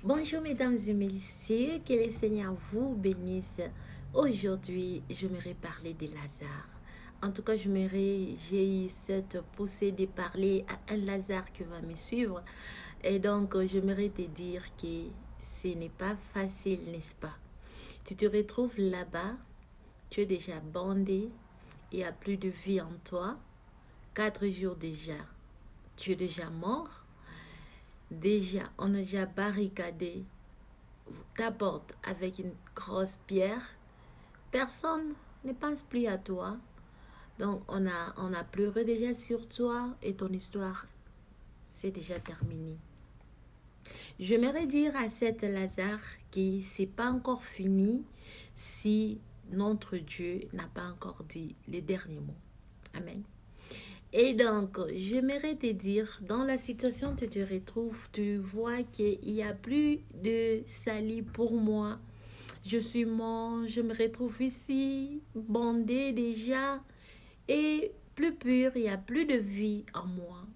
Bonjour mesdames et messieurs, que le Seigneur vous bénisse. Aujourd'hui, j'aimerais parler de Lazare. En tout cas, j'ai eu cette poussée de parler à un Lazare qui va me suivre. Et donc, j'aimerais te dire que ce n'est pas facile, n'est-ce pas? Tu te retrouves là-bas, tu es déjà bandé, il n'y a plus de vie en toi. 4 jours déjà, tu es déjà mort. Déjà, on a déjà barricadé ta porte avec une grosse pierre. Personne ne pense plus à toi. Donc, on a pleuré déjà sur toi et ton histoire, c'est déjà terminé. J'aimerais dire à cet Lazare que c'est pas encore fini si notre Dieu n'a pas encore dit les derniers mots. Amen. Et donc, j'aimerais te dire, dans la situation où tu te retrouves, tu vois qu'il n'y a plus de salut pour moi. Je suis mort, je me retrouve ici, bandé déjà, et plus pur, il n'y a plus de vie en moi.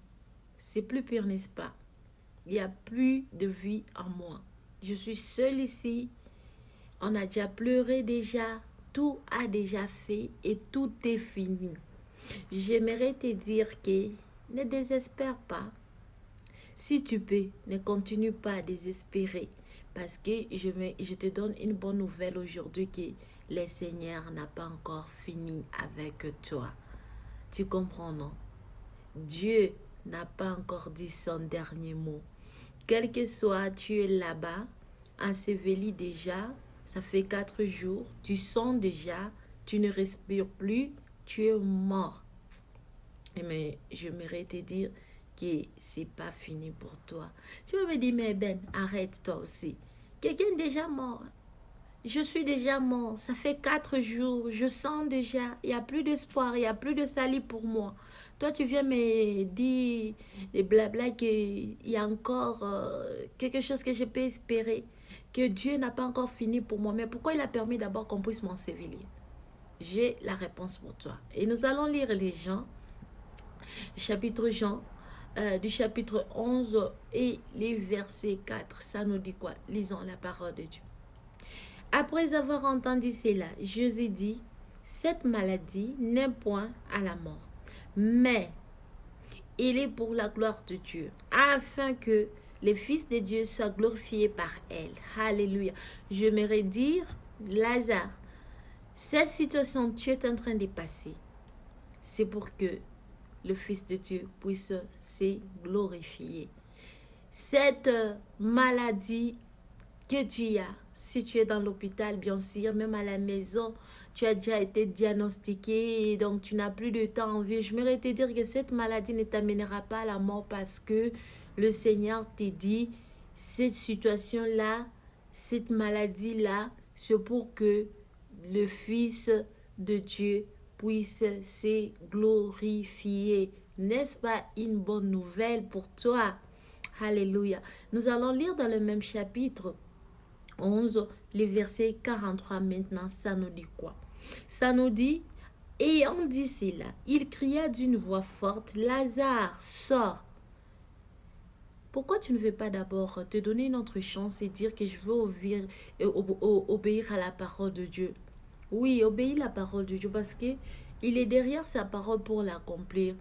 C'est plus pur, n'est-ce pas? Il n'y a plus de vie en moi. Je suis seule ici, on a déjà pleuré déjà, tout a déjà fait et tout est fini. J'aimerais te dire que ne désespère pas. Si tu peux, ne continue pas à désespérer. Parce que je te donne une bonne nouvelle aujourd'hui que le Seigneur n'a pas encore fini avec toi. Tu comprends, non? Dieu n'a pas encore dit son dernier mot. Quel que soit, tu es là-bas, enseveli déjà, ça fait 4 jours, tu sens déjà, tu ne respires plus, tu es mort. Mais j'aimerais te dire que c'est pas fini pour toi. Tu vas me dire, mais Ben, arrête toi aussi. Quelqu'un est déjà mort. Je suis déjà mort. Ça fait 4 jours. Je sens déjà, il n'y a plus d'espoir, il n'y a plus de salut pour moi. Toi, tu viens me dire des blabla qu'il y a encore quelque chose que je peux espérer. Que Dieu n'a pas encore fini pour moi. Mais pourquoi il a permis d'abord qu'on puisse m'ensevelir? J'ai la réponse pour toi. Et nous allons lire les gens chapitre Jean, du chapitre 11 et les versets 4. Ça nous dit quoi? Lisons la parole de Dieu. Après avoir entendu cela, Jésus dit, cette maladie n'est point à la mort, mais il est pour la gloire de Dieu, afin que le Fils de Dieu soit glorifié par elle. Alléluia. J'aimerais dire, Lazare, cette situation que tu es en train de passer, c'est pour que le Fils de Dieu puisse se glorifier. Cette maladie que tu as, si tu es dans l'hôpital, bien sûr, même à la maison, tu as déjà été diagnostiqué et donc tu n'as plus de temps en vie. Je voudrais te dire que cette maladie ne t'amènera pas à la mort parce que le Seigneur te dit, cette situation-là, cette maladie-là, c'est pour que le Fils de Dieu puisse se glorifier. N'est-ce pas une bonne nouvelle pour toi? Alléluia. Nous allons lire dans le même chapitre 11, les versets 43 maintenant. Ça nous dit quoi? Ça nous dit, ayant dit cela, il cria d'une voix forte, Lazare, sors. Pourquoi tu ne veux pas d'abord te donner une autre chance et dire que je veux obéir à la parole de Dieu? Oui, obéis la parole de Dieu parce que il est derrière sa parole pour l'accomplir.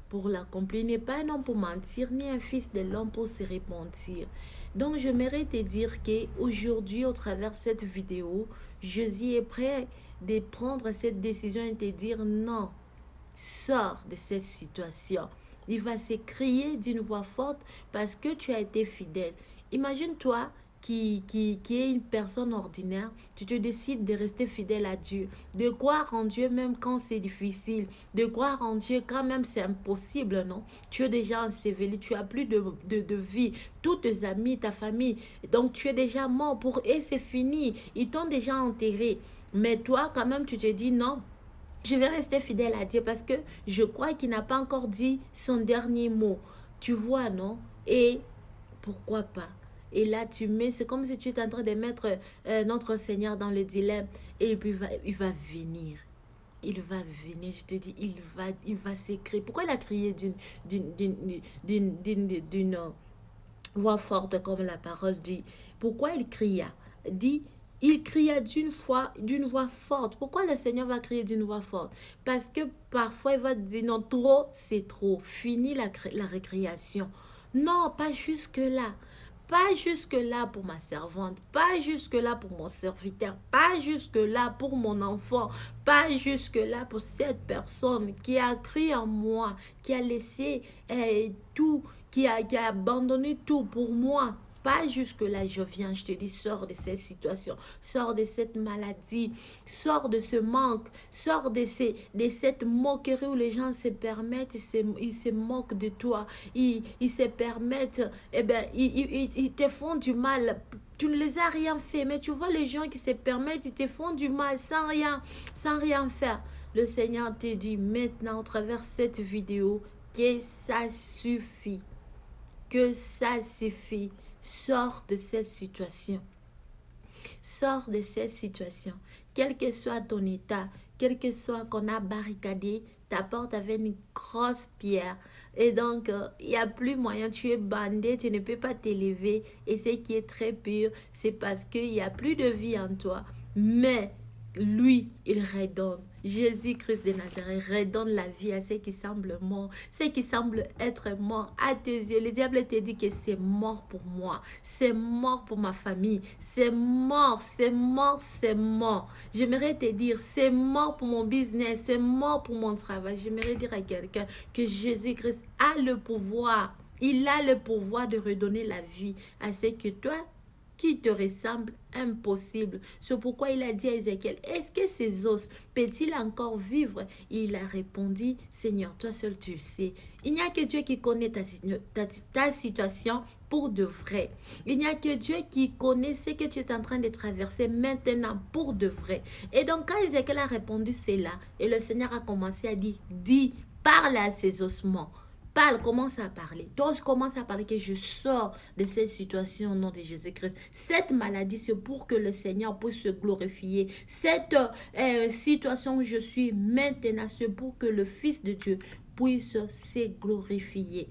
Pour l'accomplir, il n'est pas un homme pour mentir, ni un fils de l'homme pour se repentir. Donc, j'aimerais te dire qu'aujourd'hui, au travers de cette vidéo, Jésus est prêt de prendre cette décision et te dire non, sors de cette situation. Il va se crier d'une voix forte parce que tu as été fidèle. Imagine-toi qui est une personne ordinaire, tu te décides de rester fidèle à Dieu, de croire en Dieu même quand c'est difficile, de croire en Dieu quand même c'est impossible, non? Tu es déjà enseveli, tu as plus de vie, tous tes amis, ta famille, donc tu es déjà mort pour eux, c'est fini, ils t'ont déjà enterré. Mais toi, quand même, tu te dis non, je vais rester fidèle à Dieu parce que je crois qu'il n'a pas encore dit son dernier mot. Tu vois, non? Et pourquoi pas? Et là, c'est comme si tu es en train de mettre notre Seigneur dans le dilemme. Et puis, il va venir. Il va venir, je te dis, il va s'écrire. Pourquoi il a crié d'une voix forte comme la parole dit. Pourquoi il cria? Dit, il cria d'une voix forte. Pourquoi le Seigneur va crier d'une voix forte? Parce que parfois il va dire non, trop, c'est trop. Fini la récréation. Non, pas jusque-là. Pas jusque-là pour ma servante, pas jusque-là pour mon serviteur, pas jusque-là pour mon enfant, pas jusque-là pour cette personne qui a cru en moi, qui a laissé tout, qui a abandonné tout pour moi. Pas jusque-là, je viens, je te dis, sors de cette situation, sors de cette maladie, sors de ce manque, sors de cette moquerie où les gens se permettent, ils se moquent de toi, ils se permettent, eh bien, ils te font du mal. Tu ne les as rien fait, mais tu vois les gens qui se permettent, ils te font du mal sans rien faire. Le Seigneur te dit maintenant, à travers cette vidéo, que ça suffit. Que ça suffit. Sors de cette situation. Sors de cette situation. Quel que soit ton état, quel que soit qu'on a barricadé ta porte avec une grosse pierre. Et donc, il n'y a plus moyen, tu es bandé, tu ne peux pas t'élever. Et ce qui est très pire, c'est parce qu'il n'y a plus de vie en toi. Mais lui, il redonne. Jésus-Christ de Nazareth redonne la vie à ceux qui semblent morts, ceux qui semblent être morts à tes yeux. Le diable te dit que c'est mort pour moi, c'est mort pour ma famille, c'est mort, c'est mort, c'est mort. J'aimerais te dire, c'est mort pour mon business, c'est mort pour mon travail. J'aimerais dire à quelqu'un que Jésus-Christ a le pouvoir. Il a le pouvoir de redonner la vie à ce que toi, qui te ressemble impossible. C'est pourquoi il a dit à Ézéchiel, est-ce que ces os peut-il encore vivre? Il a répondu, Seigneur, toi seul tu sais. Il n'y a que Dieu qui connaît ta situation pour de vrai. Il n'y a que Dieu qui connaît ce que tu es en train de traverser maintenant pour de vrai. Et donc quand Ézéchiel a répondu cela, et le Seigneur a commencé à dire, dis, parle à ces ossements. Parle, commence à parler. Toi, je commence à parler que je sors de cette situation au nom de Jésus-Christ. Cette maladie, c'est pour que le Seigneur puisse se glorifier. Cette situation où je suis maintenant, c'est pour que le Fils de Dieu puisse se glorifier.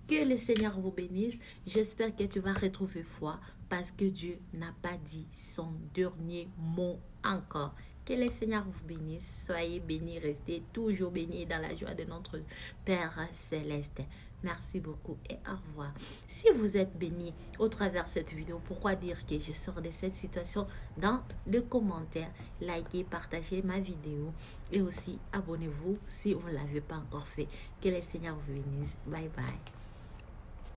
Que le Seigneur vous bénisse. J'espère que tu vas retrouver foi parce que Dieu n'a pas dit son dernier mot encore. Que le Seigneur vous bénisse. Soyez bénis, restez toujours bénis dans la joie de notre Père céleste. Merci beaucoup et au revoir. Si vous êtes bénis au travers de cette vidéo, pourquoi dire que je sors de cette situation? Dans le commentaire, likez, partagez ma vidéo et aussi abonnez-vous si vous ne l'avez pas encore fait. Que le Seigneur vous bénisse. Bye bye.